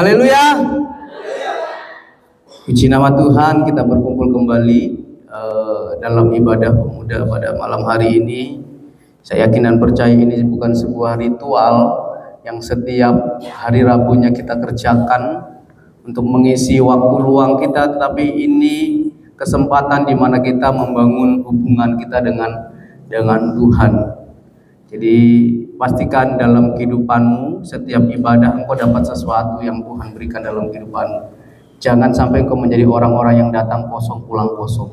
Haleluya. Puji nama Tuhan, kita berkumpul kembali dalam ibadah pemuda pada malam hari ini. Saya yakin dan percaya ini bukan sebuah ritual yang setiap hari Rabunya kita kerjakan untuk mengisi waktu luang kita, tetapi ini kesempatan di mana kita membangun hubungan kita dengan Tuhan. Jadi pastikan dalam kehidupanmu setiap ibadah engkau dapat sesuatu yang Tuhan berikan dalam kehidupanmu. Jangan sampai engkau menjadi orang-orang yang datang kosong pulang kosong.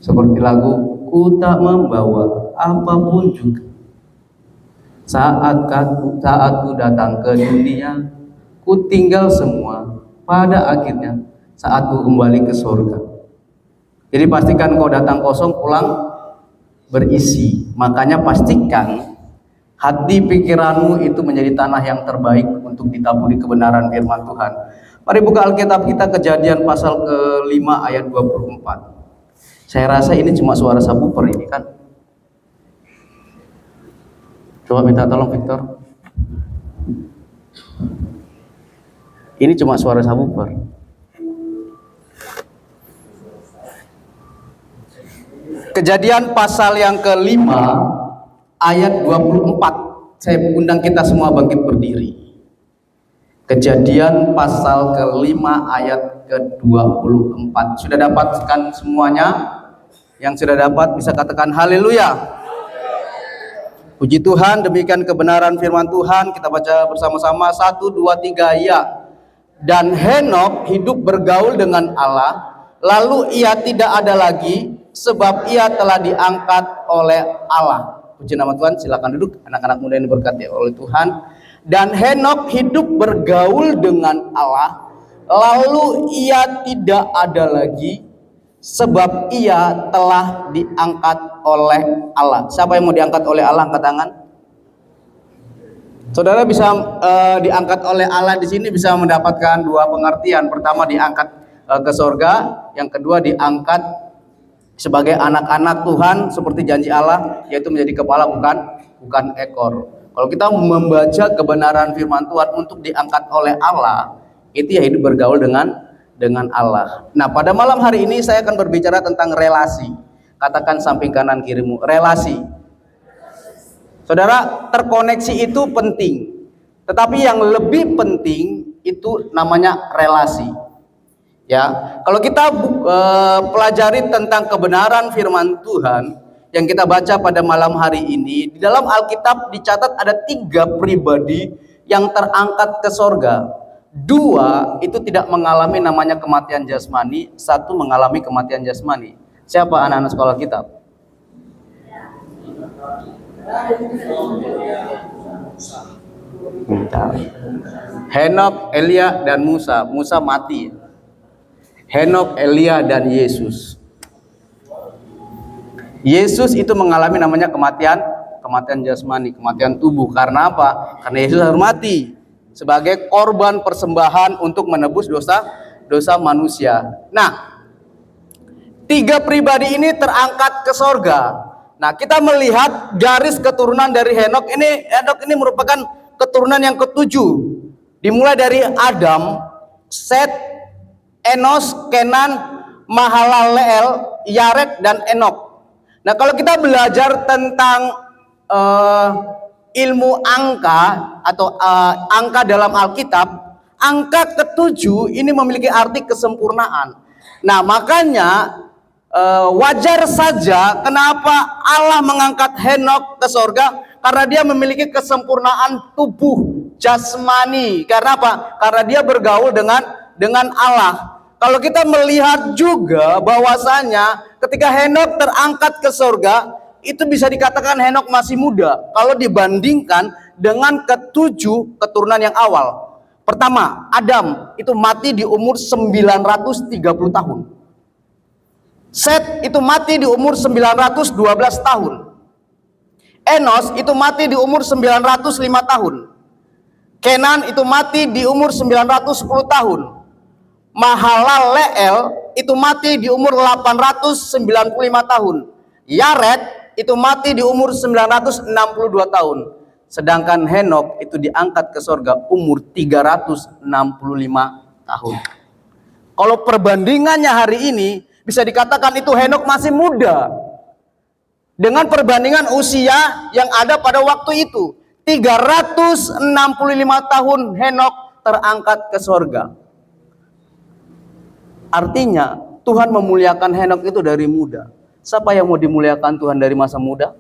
Seperti lagu, ku tak membawa apapun juga. Saat ku datang ke dunia, ku tinggal semua pada akhirnya saat ku kembali ke surga. Jadi pastikan engkau datang kosong pulang berisi. Makanya pastikan hati pikiranmu itu menjadi tanah yang terbaik untuk ditaburi kebenaran firman Tuhan. Mari buka Alkitab kita, Kejadian pasal ke-5 ayat 24. Saya rasa ini cuma suara subwoofer ini kan. Coba minta tolong Victor. Ini cuma suara subwoofer. Kejadian pasal yang ke-5 ayat 24. Saya undang kita semua bangkit berdiri. Kejadian pasal ke-5 ayat ke-24. Sudah dapatkan semuanya? Yang sudah dapat bisa katakan haleluya. Puji Tuhan, demikian kebenaran firman Tuhan. Kita baca bersama-sama 1, 2, 3 ya. Dan Henok hidup bergaul dengan Allah, lalu ia tidak ada lagi sebab ia telah diangkat oleh Allah. Puji nama Tuhan, silakan duduk anak-anak muda yang diberkati oleh Tuhan. Dan Henok hidup bergaul dengan Allah, lalu ia tidak ada lagi sebab ia telah diangkat oleh Allah. Siapa yang mau diangkat oleh Allah, angkat tangan. Saudara bisa diangkat oleh Allah di sini bisa mendapatkan dua pengertian. Pertama diangkat ke surga, yang kedua diangkat sebagai anak-anak Tuhan seperti janji Allah, yaitu menjadi kepala bukan ekor. Kalau kita membaca kebenaran firman Tuhan untuk diangkat oleh Allah, itu ya hidup bergaul dengan Allah. Nah, pada malam hari ini saya akan berbicara tentang relasi. Katakan samping kanan kirimu, relasi. Saudara, terkoneksi itu penting. Tetapi yang lebih penting itu namanya relasi. Ya, kalau kita pelajari tentang kebenaran firman Tuhan yang kita baca pada malam hari ini, di dalam Alkitab dicatat ada 3 pribadi yang terangkat ke sorga. 2 itu tidak mengalami namanya kematian jasmani, 1 mengalami kematian jasmani. Siapa anak-anak sekolah kitab? Henok, Elia, dan Musa. Musa mati. Henok, Elia, dan Yesus. Yesus itu mengalami namanya kematian jasmani, kematian tubuh. Karena apa? Karena Yesus harus mati sebagai korban persembahan untuk menebus dosa manusia. Nah, 3 pribadi ini terangkat ke sorga. Nah, kita melihat garis keturunan dari Henok ini. Henok ini merupakan keturunan yang ke-7. Dimulai dari Adam, Set, Enos, Kenan, Mahalaleel, Yared, dan Enok. Nah, kalau kita belajar tentang ilmu angka atau angka dalam Alkitab, angka ke-7 ini memiliki arti kesempurnaan. Nah, makanya wajar saja kenapa Allah mengangkat Henok ke sorga, karena dia memiliki kesempurnaan tubuh jasmani. Karena apa? Karena dia bergaul dengan Allah. Kalau kita melihat juga bahwasanya ketika Henok terangkat ke surga, itu bisa dikatakan Henok masih muda kalau dibandingkan dengan ke-7 keturunan yang awal. Pertama, Adam itu mati di umur 930 tahun. Set itu mati di umur 912 tahun. Enos itu mati di umur 905 tahun. Kenan itu mati di umur 910 tahun. Mahalaleel itu mati di umur 895 tahun. Yared itu mati di umur 962 tahun. Sedangkan Henok itu diangkat ke sorga umur 365 tahun. Kalau perbandingannya hari ini, bisa dikatakan itu Henok masih muda. Dengan perbandingan usia yang ada pada waktu itu. 365 tahun Henok terangkat ke sorga. Artinya Tuhan memuliakan Henok itu dari muda. Siapa yang mau dimuliakan Tuhan dari masa muda?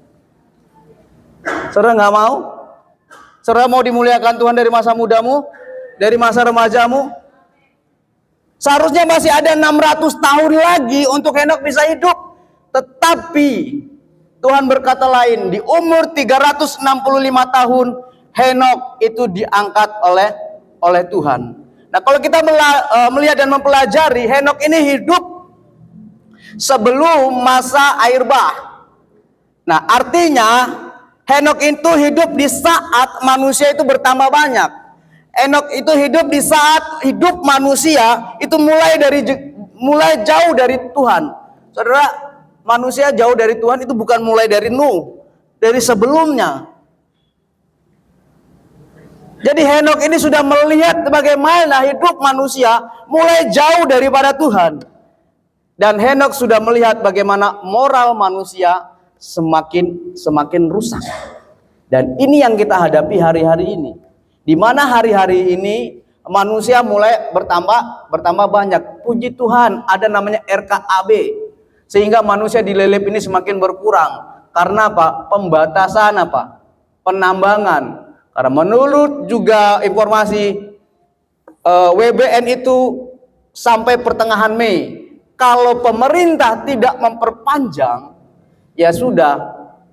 Saudara nggak mau? Saudara mau dimuliakan Tuhan dari masa mudamu? Dari masa remajamu? Seharusnya masih ada 600 tahun lagi untuk Henok bisa hidup. Tetapi Tuhan berkata lain, di umur 365 tahun Henok itu diangkat oleh Tuhan. Nah, kalau kita melihat dan mempelajari, Henok ini hidup sebelum masa air bah. Nah, artinya Henok itu hidup di saat manusia itu bertambah banyak. Henok itu hidup di saat hidup manusia itu mulai jauh dari Tuhan. Saudara, manusia jauh dari Tuhan itu bukan mulai dari Nuh, dari sebelumnya. Jadi Henok ini sudah melihat bagaimana hidup manusia mulai jauh daripada Tuhan. Dan Henok sudah melihat bagaimana moral manusia semakin rusak. Dan ini yang kita hadapi hari-hari ini. Di mana hari-hari ini manusia mulai bertambah banyak. Puji Tuhan, ada namanya RKAB. Sehingga manusia di Lelep ini semakin berkurang. Karena apa? Pembatasan apa? Penambangan. Karena menurut juga informasi WBN itu sampai pertengahan Mei, kalau pemerintah tidak memperpanjang, ya sudah,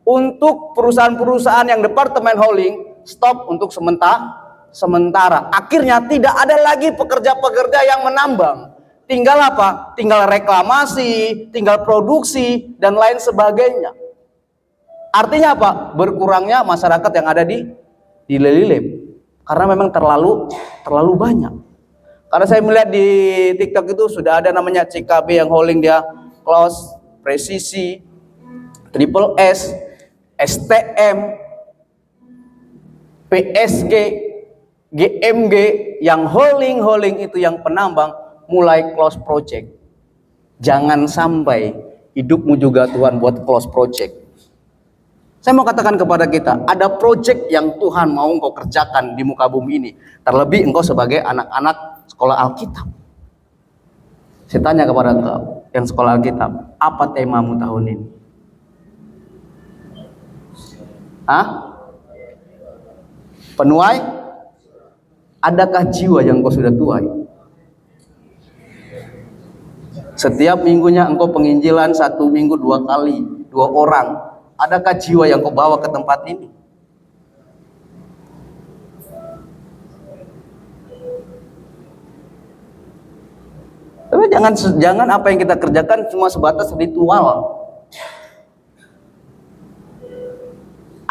untuk perusahaan-perusahaan yang departemen holding stop untuk sementara. Akhirnya tidak ada lagi pekerja-pekerja yang menambang. Tinggal apa? Tinggal reklamasi, tinggal produksi dan lain sebagainya. Artinya apa? Berkurangnya masyarakat yang ada di Lelilep. Karena memang terlalu banyak. Karena saya melihat di TikTok itu sudah ada namanya CKB yang holding dia Close, Presisi, Triple S, STM, PSG, GMG, yang holding itu yang penambang mulai close project. Jangan sampai hidupmu juga Tuhan buat close project. Saya mau katakan kepada kita, ada project yang Tuhan mau engkau kerjakan di muka bumi ini. Terlebih engkau sebagai anak-anak sekolah Alkitab. Saya tanya kepada engkau yang sekolah Alkitab, apa temamu tahun ini? Penuai? Adakah jiwa yang engkau sudah tuai? Setiap minggunya engkau penginjilan 1 minggu 2 kali, 2 orang. Adakah jiwa yang kau bawa ke tempat ini? Tapi jangan apa yang kita kerjakan cuma sebatas ritual.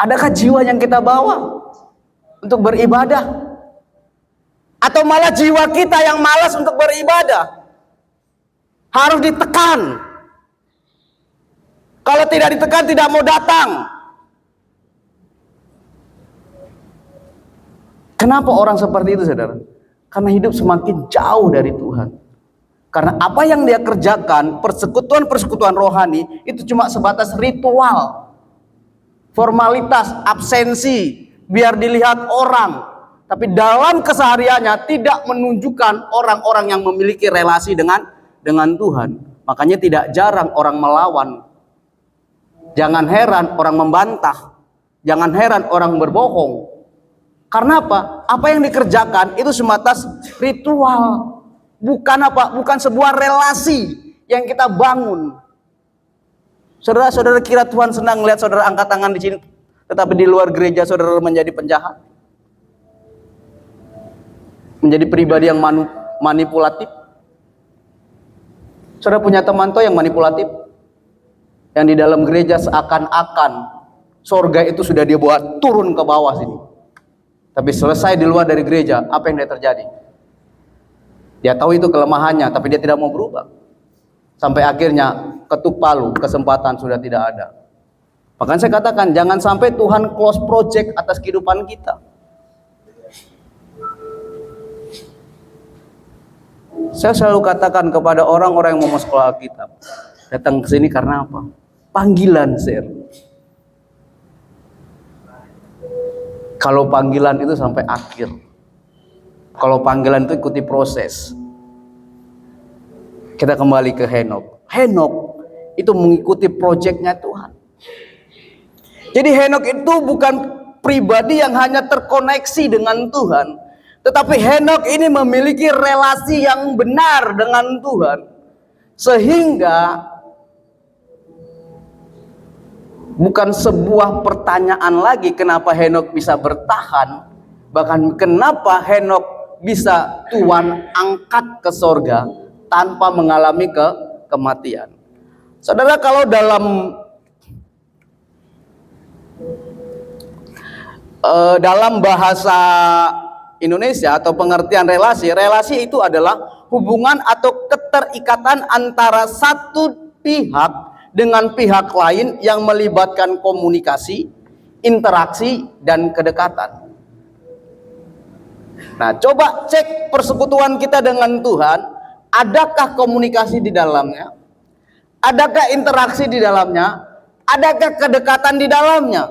Adakah jiwa yang kita bawa untuk beribadah? Atau malah jiwa kita yang malas untuk beribadah? Harus ditekan. Kalau tidak ditekan, tidak mau datang. Kenapa orang seperti itu, saudara? Karena hidup semakin jauh dari Tuhan. Karena apa yang dia kerjakan, persekutuan rohani, itu cuma sebatas ritual. Formalitas, absensi, biar dilihat orang. Tapi dalam kesehariannya tidak menunjukkan orang-orang yang memiliki relasi dengan Tuhan. Makanya tidak jarang orang melawan. Jangan heran orang membantah. Jangan heran orang berbohong. Karena apa? Apa yang dikerjakan itu sebatas ritual. Bukan apa? Bukan sebuah relasi yang kita bangun. Saudara-saudara kira Tuhan senang melihat saudara angkat tangan di sini, tetapi di luar gereja saudara menjadi penjahat? Menjadi pribadi yang manipulatif? Saudara punya teman toh yang manipulatif? Yang di dalam gereja seakan-akan sorga itu sudah dia buat turun ke bawah sini. Tapi selesai di luar dari gereja, apa yang terjadi? Dia tahu itu kelemahannya, tapi dia tidak mau berubah. Sampai akhirnya ketuk palu, kesempatan sudah tidak ada. Bahkan saya katakan jangan sampai Tuhan close project atas kehidupan kita. Saya selalu katakan kepada orang-orang yang mau sekolah Alkitab, datang ke sini karena apa? Panggilan, sir. Kalau panggilan itu sampai akhir. Kalau panggilan itu ikuti proses. Kita kembali ke Henok. Henok itu mengikuti proyeknya Tuhan. Jadi Henok itu bukan pribadi yang hanya terkoneksi dengan Tuhan, tetapi Henok ini memiliki relasi yang benar dengan Tuhan. Sehingga bukan sebuah pertanyaan lagi kenapa Henok bisa bertahan, bahkan kenapa Henok bisa Tuhan angkat ke sorga tanpa mengalami kematian. Saudara, kalau dalam bahasa Indonesia atau pengertian relasi itu adalah hubungan atau keterikatan antara satu pihak dengan pihak lain yang melibatkan komunikasi, interaksi, dan kedekatan. Nah, coba cek persekutuan kita dengan Tuhan, adakah komunikasi di dalamnya? Adakah interaksi di dalamnya? Adakah kedekatan di dalamnya?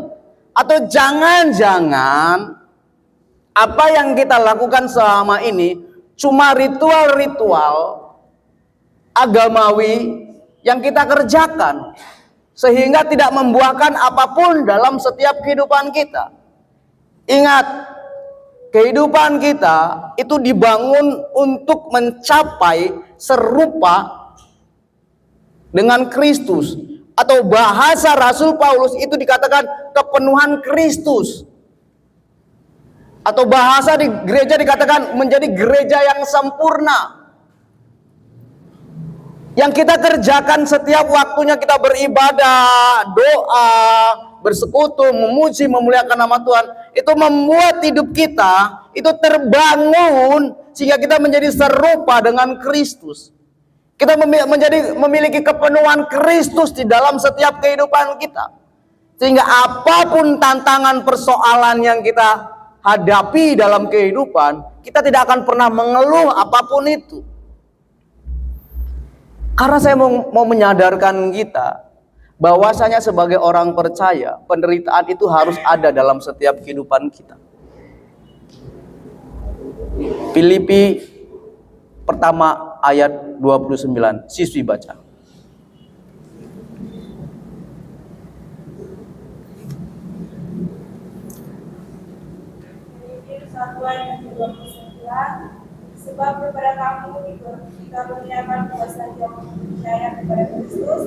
Atau jangan-jangan apa yang kita lakukan selama ini cuma ritual-ritual agamawi yang kita kerjakan, sehingga tidak membuahkan apapun dalam setiap kehidupan kita. Ingat, kehidupan kita itu dibangun untuk mencapai serupa dengan Kristus. Atau bahasa Rasul Paulus itu dikatakan kepenuhan Kristus. Atau bahasa di gereja dikatakan menjadi gereja yang sempurna. Yang kita kerjakan setiap waktunya kita beribadah, doa, bersekutu, memuji, memuliakan nama Tuhan. Itu membuat hidup kita itu terbangun sehingga kita menjadi serupa dengan Kristus. Kita memiliki kepenuhan Kristus di dalam setiap kehidupan kita. Sehingga apapun tantangan persoalan yang kita hadapi dalam kehidupan, kita tidak akan pernah mengeluh apapun itu. Karena saya mau menyadarkan kita bahwasanya sebagai orang percaya, penderitaan itu harus ada dalam setiap kehidupan kita. Filipi pertama ayat 29, siswi baca. Sebab kepada kamu dikaruniakan kuasa yang percaya kepada Kristus,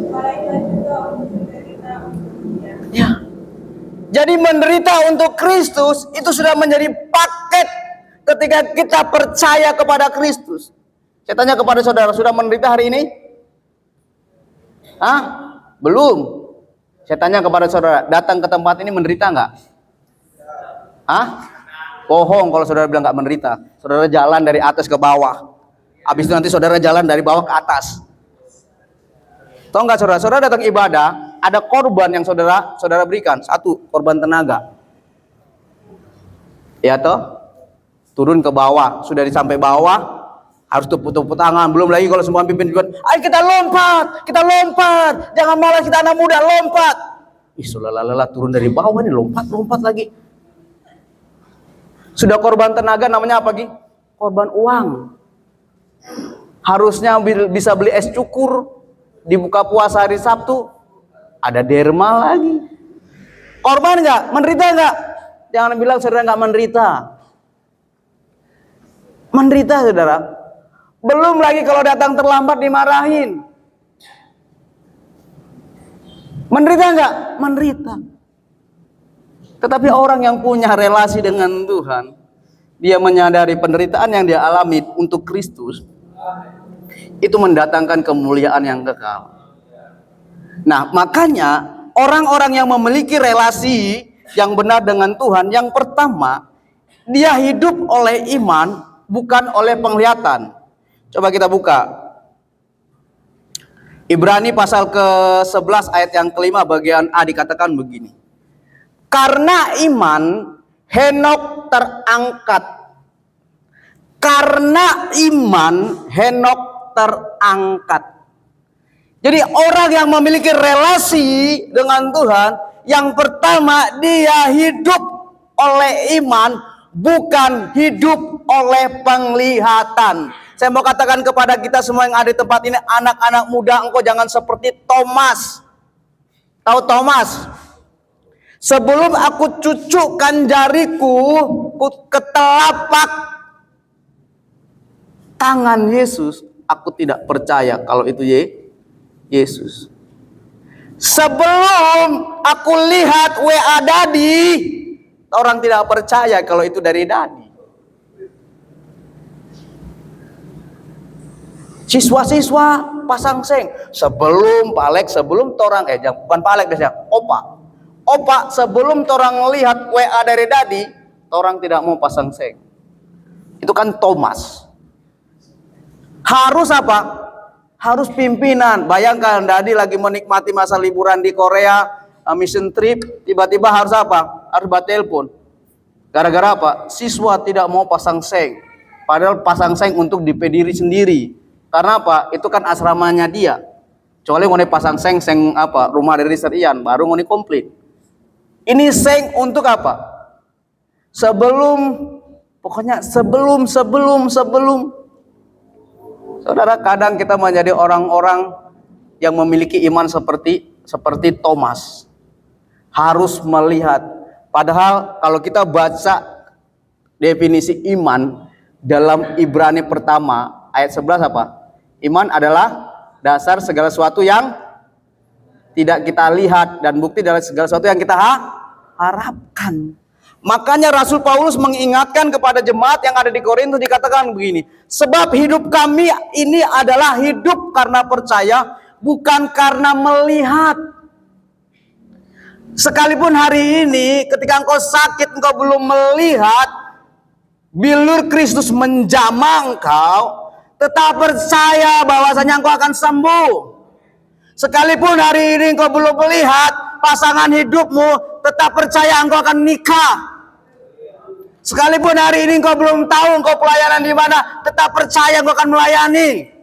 malaikat juga untuk menderita untuk Dia. Ya. Jadi menderita untuk Kristus itu sudah menjadi paket ketika kita percaya kepada Kristus. Saya tanya kepada saudara, sudah menderita hari ini? Hah? Belum. Saya tanya kepada saudara, datang ke tempat ini menderita enggak? Hah? Bohong kalau saudara bilang enggak menderita. Saudara jalan dari atas ke bawah. Habis itu nanti saudara jalan dari bawah ke atas. Tahu enggak saudara? Saudara datang ibadah, ada korban yang saudara berikan. Satu, korban tenaga. Ya toh? Turun ke bawah, sudah sampai bawah, harus tepuk-tepuk tangan. Belum lagi kalau semua pimpin, ayo kita lompat, jangan malas, kita anak muda, lompat. Ih, lelah turun dari bawah nih, lompat lagi. Sudah korban tenaga, namanya apa lagi? Korban uang. Harusnya bisa beli es cukur di buka puasa hari Sabtu, ada derma lagi. Korban enggak? Menderita enggak? Jangan bilang saudara enggak menderita. Menderita saudara. Belum lagi kalau datang terlambat dimarahin. Menderita enggak? Menderita. Tetapi orang yang punya relasi dengan Tuhan, dia menyadari penderitaan yang dia alami untuk Kristus, itu mendatangkan kemuliaan yang kekal. Nah, makanya orang-orang yang memiliki relasi yang benar dengan Tuhan, yang pertama, dia hidup oleh iman, bukan oleh penglihatan. Coba kita buka Ibrani pasal ke-11 ayat yang kelima bagian A dikatakan begini. Karena iman Henok terangkat. Karena iman Henok terangkat. Jadi orang yang memiliki relasi dengan Tuhan, yang pertama dia hidup oleh iman, bukan hidup oleh penglihatan. Saya mau katakan kepada kita semua yang ada di tempat ini, anak-anak muda, engkau jangan seperti Thomas. Tahu Thomas? Sebelum aku cucukkan jariku ke telapak tangan Yesus, aku tidak percaya kalau itu Yesus. Sebelum aku lihat WA Dadi, orang tidak percaya kalau itu dari Dadi. Siswa-siswa pasang seng sebelum Palek, sebelum torang bukan Palek biasanya, Opa sebelum torang lihat WA dari Dadi, orang tidak mau pasang seng. Itu kan Thomas. Harus apa? Harus pimpinan. Bayangkan Dadi lagi menikmati masa liburan di Korea, mission trip, tiba-tiba harus apa? Harus buat telepon. Gara-gara apa? Siswa tidak mau pasang seng. Padahal pasang seng untuk diri sendiri. Karena apa? Itu kan asramanya dia. Kecuali ngoni pasang seng apa? Rumah dari Serian baru ngoni komplit. Ini seng untuk apa? Pokoknya sebelum. Saudara, kadang kita menjadi orang-orang yang memiliki iman seperti Thomas. Harus melihat. Padahal kalau kita baca definisi iman dalam Ibrani pertama ayat 11 apa? Iman adalah dasar segala sesuatu yang tidak kita lihat dan bukti dari segala sesuatu yang kita harapkan. Makanya Rasul Paulus mengingatkan kepada jemaat yang ada di Korintus, dikatakan begini, sebab hidup kami ini adalah hidup karena percaya, bukan karena melihat. Sekalipun hari ini ketika engkau sakit, engkau belum melihat bilur Kristus menjamah engkau, tetap percaya bahwasanya engkau akan sembuh. Sekalipun hari ini engkau belum melihat pasangan hidupmu, tetap percaya engkau akan nikah. Sekalipun hari ini engkau belum tahu engkau pelayanan di mana, tetap percaya engkau akan melayani.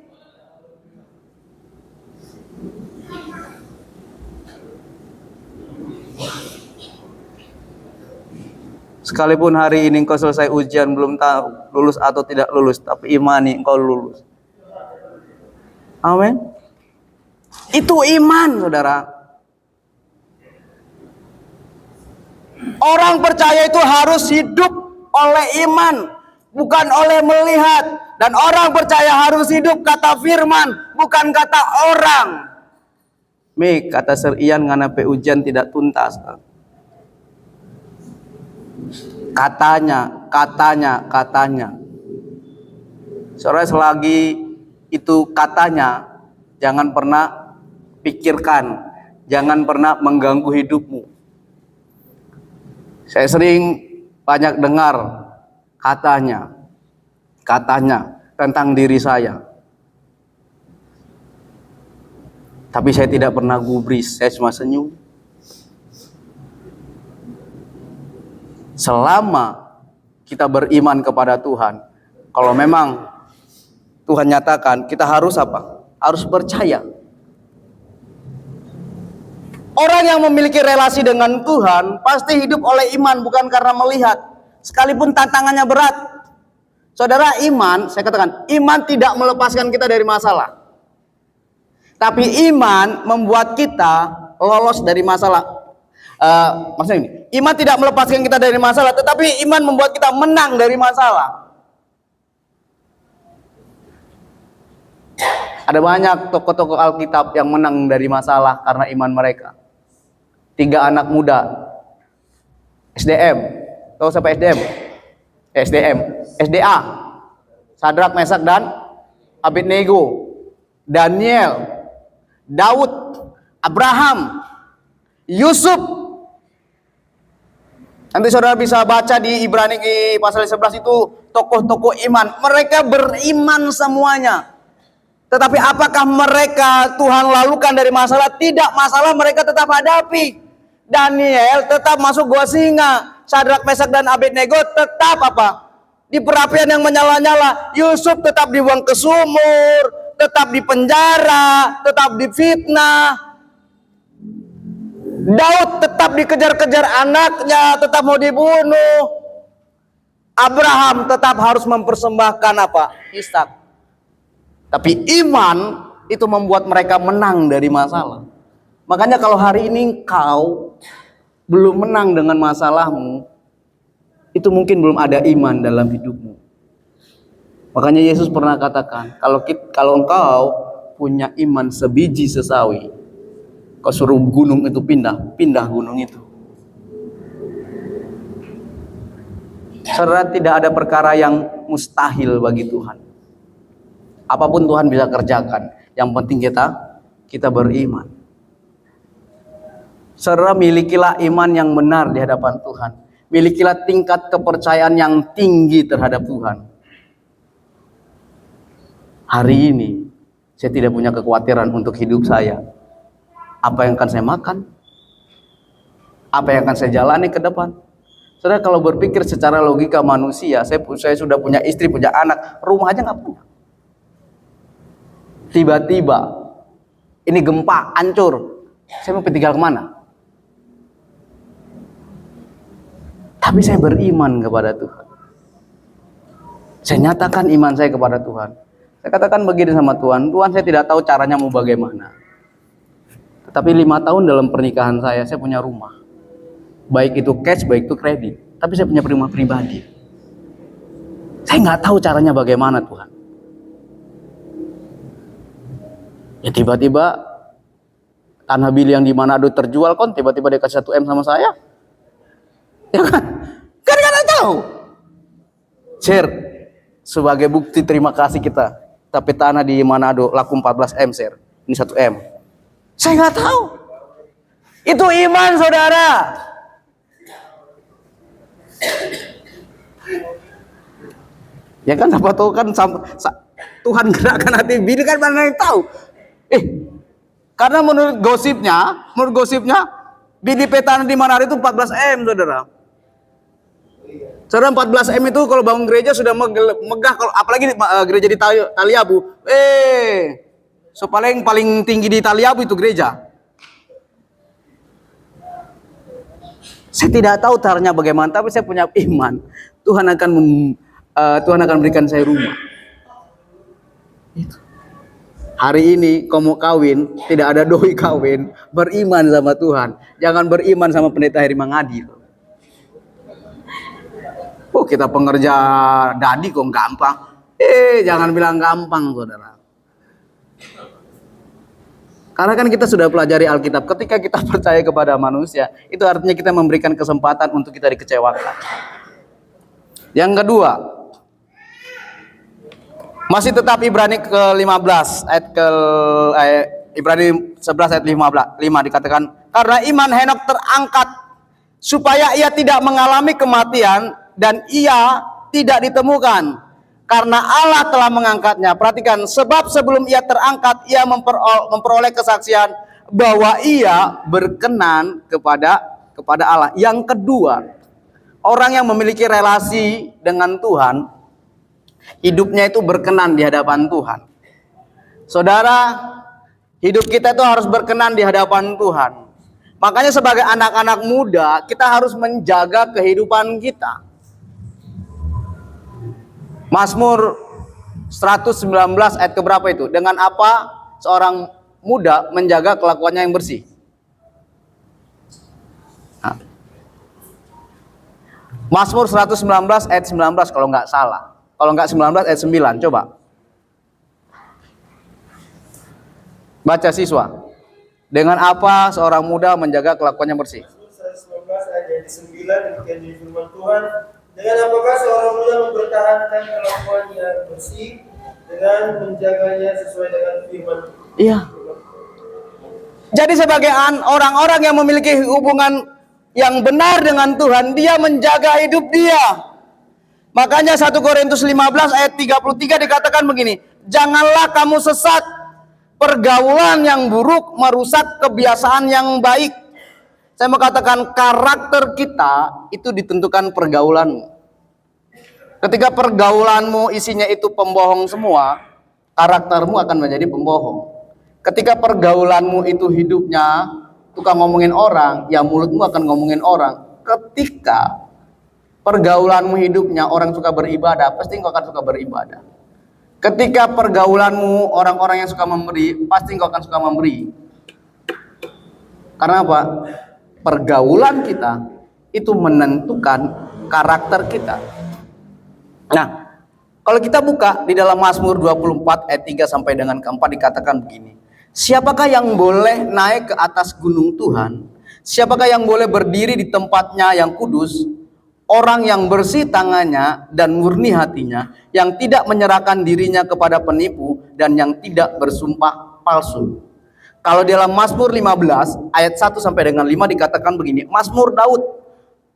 Sekalipun hari ini engkau selesai ujian belum tahu lulus atau tidak lulus, tapi imani engkau lulus. Amin. Itu iman, saudara. Orang percaya itu harus hidup oleh iman, bukan oleh melihat. Dan orang percaya harus hidup kata firman, bukan kata orang. Kata Serian ngana pe ujian tidak tuntas. Katanya. Saudara, selagi itu katanya, jangan pernah pikirkan, jangan pernah mengganggu hidupmu. Saya sering banyak dengar katanya tentang diri saya. Tapi saya tidak pernah gubris, saya cuma senyum. Selama kita beriman kepada Tuhan, kalau memang Tuhan nyatakan, kita harus apa? Harus percaya. Orang yang memiliki relasi dengan Tuhan pasti hidup oleh iman, bukan karena melihat. Sekalipun tantangannya berat. Saudara, iman, saya katakan, iman tidak melepaskan kita dari masalah. Tapi iman membuat kita lolos dari masalah. Maksudnya ini, iman tidak melepaskan kita dari masalah, tetapi iman membuat kita menang dari masalah. Ada banyak tokoh-tokoh Alkitab yang menang dari masalah karena iman mereka. 3 anak muda SDM, tahu siapa SDA, Sadrak, Mesak dan Abednego, Daniel, Daud, Abraham, Yusuf. Nanti saudara bisa baca di Ibrani pasal 11 itu tokoh-tokoh iman. Mereka beriman semuanya. Tetapi apakah mereka Tuhan lalukan dari masalah? Tidak, masalah mereka tetap hadapi. Daniel tetap masuk gua singa. Sadrak, Mesak dan Abednego tetap apa? Di perapian yang menyala-nyala. Yusuf tetap dibuang ke sumur, tetap di penjara, tetap difitnah. Daud tetap dikejar-kejar anaknya, tetap mau dibunuh. Abraham tetap harus mempersembahkan apa? Ishak. Tapi iman itu membuat mereka menang dari masalah. Makanya kalau hari ini kau belum menang dengan masalahmu, itu mungkin belum ada iman dalam hidupmu. Makanya Yesus pernah katakan, kalau engkau punya iman sebiji sesawi, kau suruh gunung itu pindah gunung itu. Saudara, tidak ada perkara yang mustahil bagi Tuhan. Apapun Tuhan bisa kerjakan. Yang penting kita beriman. Saudara, milikilah iman yang benar di hadapan Tuhan. Milikilah tingkat kepercayaan yang tinggi terhadap Tuhan. Hari ini saya tidak punya kekhawatiran untuk hidup saya. Apa yang akan saya makan? Apa yang akan saya jalani ke depan? Saudara, kalau berpikir secara logika manusia, saya sudah punya istri, punya anak, rumah aja nggak punya. Tiba-tiba ini gempa, hancur, saya mau tinggal kemana? Tapi saya beriman kepada Tuhan. Saya nyatakan iman saya kepada Tuhan. Saya katakan begini sama Tuhan, Tuhan, saya tidak tahu caranya mau bagaimana. Tetapi 5 tahun dalam pernikahan saya punya rumah. Baik itu cash, baik itu kredit. Tapi saya punya rumah pribadi. Saya nggak tahu caranya bagaimana, Tuhan. Ya tiba-tiba tanah Bili yang di Manado terjual, kon tiba-tiba dia kasih 1 M sama saya. Ya kan? Kan nggak tahu. Share sebagai bukti terima kasih kita. Tapi tanah di Manado laku 14 M, share. Ini 1 M. Saya nggak tahu. Itu iman, saudara. Ya kan, apa tahu kan Tuhan gerakkan hati Bili, kan mana yang tahu. Karena menurut gosipnya Bili petana di Manado itu 14 M, saudara. Saudara, 14 M itu kalau bangun gereja sudah megah, kalau apalagi gereja di Taliabu. So paling tinggi di Taliabu itu gereja. Saya tidak tahu caranya bagaimana, tapi saya punya iman. Tuhan akan berikan saya rumah. Itu. Hari ini kau mau kawin, tidak ada doi kawin, beriman sama Tuhan. Jangan beriman sama pendeta Heri Mangadi. Oh, kita pengerja dadi kok gampang. Jangan bilang gampang, saudara. Karena kan kita sudah pelajari Alkitab. Ketika kita percaya kepada manusia, itu artinya kita memberikan kesempatan untuk kita dikecewakan. Yang kedua, masih tetap Ibrani ke-15 Ibrani 11 ayat 5 dikatakan, karena iman Henok terangkat supaya ia tidak mengalami kematian dan ia tidak ditemukan karena Allah telah mengangkatnya. Perhatikan, sebab sebelum ia terangkat ia memperoleh kesaksian bahwa ia berkenan kepada Allah. Yang kedua, orang yang memiliki relasi dengan Tuhan, hidupnya itu berkenan di hadapan Tuhan. Saudara, hidup kita itu harus berkenan di hadapan Tuhan. Makanya sebagai anak-anak muda, kita harus menjaga kehidupan kita. Mazmur 119 ayat keberapa itu? Dengan apa seorang muda menjaga kelakuannya yang bersih? Mazmur 119 ayat 19 kalau nggak salah. Kalau nggak 19 ayat 9, coba. Baca siswa. Dengan apa seorang muda menjaga kelakuannya bersih? Mazmur 119 ayat 9, demikian firman Tuhan. Dengan apakah seorang muda mempertahankan kelakuannya bersih dengan menjaganya sesuai dengan firman Tuhan? Iya. Jadi sebagai orang-orang yang memiliki hubungan yang benar dengan Tuhan, dia menjaga hidup dia. Makanya 1 Korintus 15 ayat 33 dikatakan begini, janganlah kamu sesat, pergaulan yang buruk merusak kebiasaan yang baik. Saya mau katakan karakter kita itu ditentukan pergaulanmu. Ketika pergaulanmu isinya itu pembohong semua, karaktermu akan menjadi pembohong. Ketika pergaulanmu itu hidupnya tukang ngomongin orang, ya mulutmu akan ngomongin orang. Ketika pergaulanmu hidupnya orang suka beribadah, pasti engkau akan suka beribadah. Ketika pergaulanmu orang-orang yang suka memberi, pasti engkau akan suka memberi. Karena apa? Pergaulan kita itu menentukan karakter kita. Nah, kalau kita buka di dalam Mazmur 24 ayat 3 sampai dengan ke-4 dikatakan begini. Siapakah yang boleh naik ke atas gunung Tuhan? Siapakah yang boleh berdiri di tempatnya yang kudus? Orang yang bersih tangannya dan murni hatinya, yang tidak menyerahkan dirinya kepada penipu dan yang tidak bersumpah palsu. Kalau dalam Mazmur 15 ayat 1 sampai dengan 5 dikatakan begini, Mazmur Daud,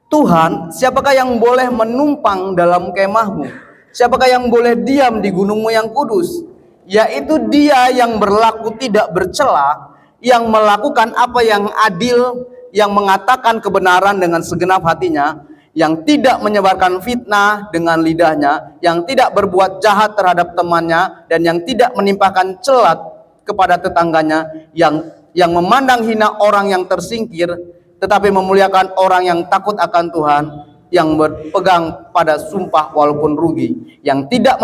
Tuhan, siapakah yang boleh menumpang dalam kemahmu? Siapakah yang boleh diam di gunungmu yang kudus? Yaitu dia yang berlaku tidak bercela, yang melakukan apa yang adil, yang mengatakan kebenaran dengan segenap hatinya, yang tidak menyebarkan fitnah dengan lidahnya, yang tidak berbuat jahat terhadap temannya, dan yang tidak menimpakan celat kepada tetangganya, yang memandang hina orang yang tersingkir, tetapi memuliakan orang yang takut akan Tuhan, yang berpegang pada sumpah walaupun rugi, yang tidak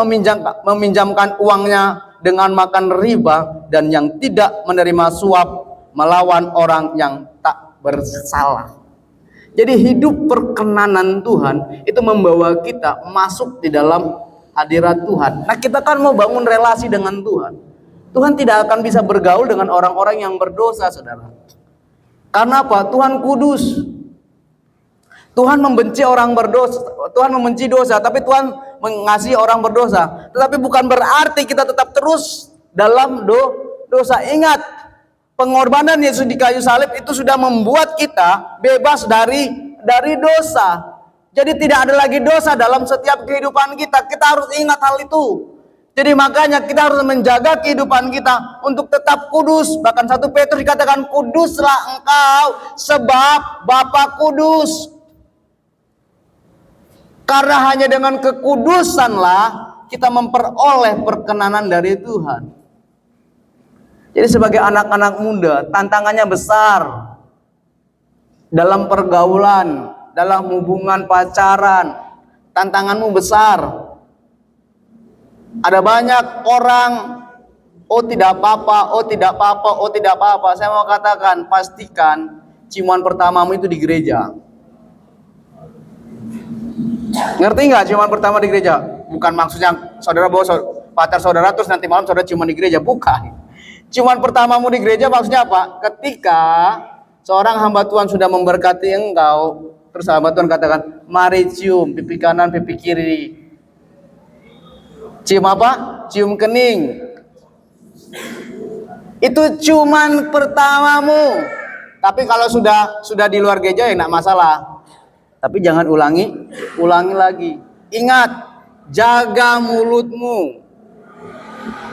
meminjamkan uangnya dengan makan riba, dan yang tidak menerima suap melawan orang yang tak bersalah. Jadi hidup perkenanan Tuhan itu membawa kita masuk di dalam hadirat Tuhan. Nah, kita kan mau bangun relasi dengan Tuhan. Tuhan tidak akan bisa bergaul dengan orang-orang yang berdosa, saudara. Karena apa? Tuhan kudus. Tuhan membenci orang berdosa. Tuhan membenci dosa, tapi Tuhan mengasihi orang berdosa. Tetapi bukan berarti kita tetap terus dalam dosa. Ingat, pengorbanan Yesus di kayu salib itu sudah membuat kita bebas dari dosa. Jadi tidak ada lagi dosa dalam setiap kehidupan kita. Kita harus ingat hal itu. Jadi makanya kita harus menjaga kehidupan kita untuk tetap kudus. Bahkan 1 Petrus dikatakan, kuduslah engkau sebab Bapa kudus. Karena hanya dengan kekudusanlah kita memperoleh perkenanan dari Tuhan. Jadi sebagai anak-anak muda, tantangannya besar dalam pergaulan, dalam hubungan pacaran. Tantanganmu besar. Ada banyak orang, oh tidak apa-apa, oh tidak apa-apa, oh tidak apa-apa. Saya mau katakan, pastikan ciuman pertamamu itu di gereja. Ngerti nggak ciuman pertama di gereja? Bukan maksudnya saudara bawa pacar saudara terus nanti malam saudara ciuman di gereja, bukan. Ciuman pertamamu di gereja maksudnya apa? Ketika seorang hamba Tuhan sudah memberkati engkau, terus hamba Tuhan katakan, mari cium pipi kanan, pipi kiri. Cium apa? Cium kening. Itu ciuman pertamamu. Tapi kalau sudah di luar gereja ya enggak masalah. Tapi jangan ulangi lagi. Ingat, jaga mulutmu.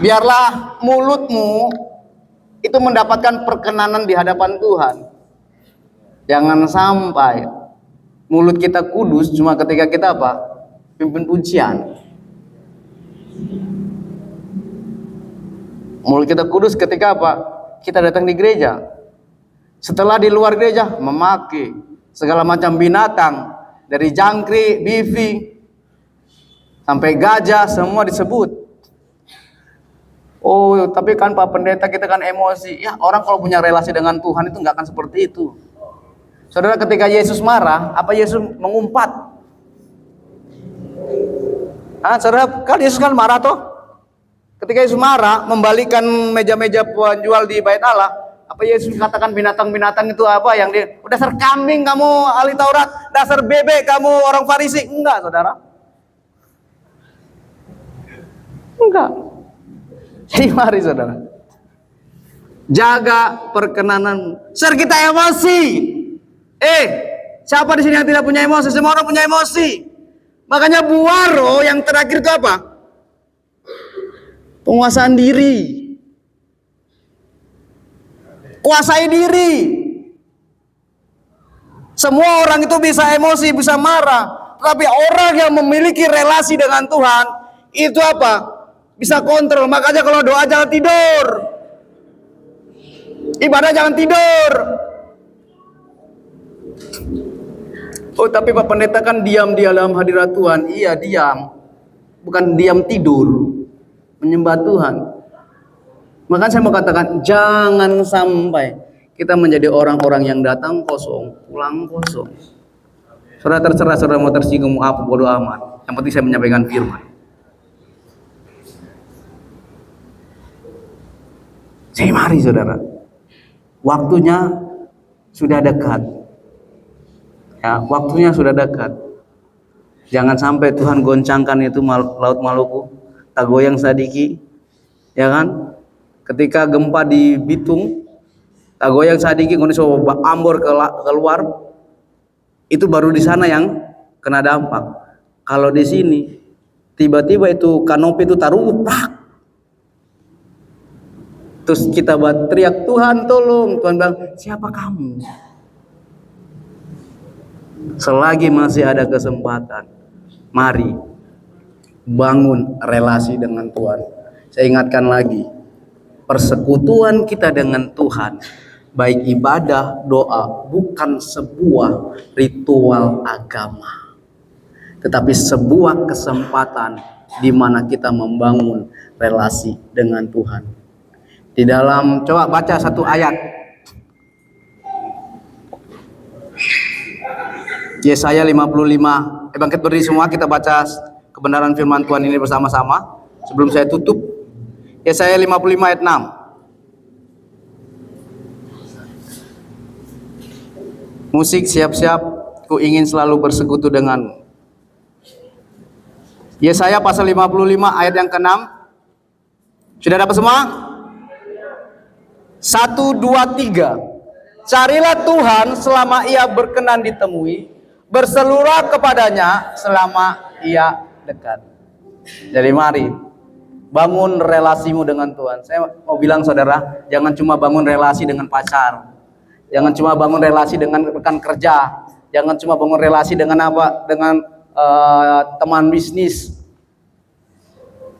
Biarlah mulutmu itu mendapatkan perkenanan di hadapan Tuhan. Jangan sampai mulut kita kudus cuma ketika kita apa? Pimpin pujian. Mulut kita kudus ketika apa? Kita datang di gereja. Setelah di luar gereja memaki segala macam binatang, dari jangkrik, bivi sampai gajah, semua disebut. Oh, tapi kan Pak Pendeta kita kan emosi. Ya, orang kalau punya relasi dengan Tuhan itu nggak akan seperti itu. Saudara, ketika Yesus marah, apa Yesus mengumpat? Saudara, kan Yesus kan marah toh? Ketika Yesus marah, membalikan meja-meja penjual di bait Allah, apa Yesus katakan binatang-binatang itu apa yang dia, dasar kambing kamu ahli Taurat, dasar bebek kamu orang Farisi? Enggak, saudara. Enggak. Jadi mari saudara, jaga perkenanan. Ser, kita emosi. Siapa di sini yang tidak punya emosi? Semua orang punya emosi. Makanya buaro yang terakhir itu apa? Penguasaan diri. Kuasai diri. Semua orang itu bisa emosi, bisa marah. Tapi orang yang memiliki relasi dengan Tuhan, itu apa? Bisa kontrol. Makanya kalau doa jangan tidur. Ibadah jangan tidur. Oh tapi Pak Pendeta kan diam di dalam hadirat Tuhan. Iya diam. Bukan diam tidur. Menyembah Tuhan. Makanya saya mau katakan, jangan sampai kita menjadi orang-orang yang datang kosong, pulang kosong. Saudara terserah, saudara mau tersinggung, mau apa, bodo amat. Yang penting saya menyampaikan firman. Jadi mari saudara, waktunya sudah dekat. Ya, waktunya sudah dekat. Jangan sampai Tuhan goncangkan itu Laut Maluku, tak goyang sadiki, ya kan? Ketika gempa di Bitung, tak goyang sadiki, kondisi ambor keluar, itu baru di sana yang kena dampak. Kalau di sini, tiba-tiba itu kanopi itu taruh, tak. Terus kita teriak, Tuhan tolong. Tuhan bilang, siapa kamu? Selagi masih ada kesempatan, mari bangun relasi dengan Tuhan. Saya ingatkan lagi, persekutuan kita dengan Tuhan, baik ibadah, doa, bukan sebuah ritual agama, tetapi sebuah kesempatan di mana kita membangun relasi dengan Tuhan. Di dalam, coba baca satu ayat. Yesaya 55. Bangkit berdiri semua, kita baca kebenaran firman Tuhan ini bersama-sama sebelum saya tutup. Yesaya 55 ayat 6. Musik siap-siap, ku ingin selalu bersekutu denganmu. Yesaya pasal 55 ayat yang ke-6. Sudah dapat semua? 1, 2, 3. Carilah Tuhan selama ia berkenan ditemui, berseluruh kepadanya selama ia dekat. Jadi mari bangun relasimu dengan Tuhan. Saya mau bilang saudara, jangan cuma bangun relasi dengan pacar, jangan cuma bangun relasi dengan rekan kerja, jangan cuma bangun relasi dengan teman bisnis,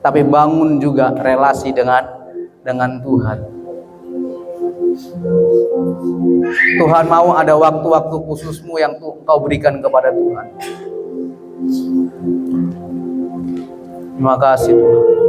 tapi bangun juga relasi dengan Tuhan. Tuhan mau ada waktu-waktu khususmu yang kau berikan kepada Tuhan. Terima kasih Tuhan.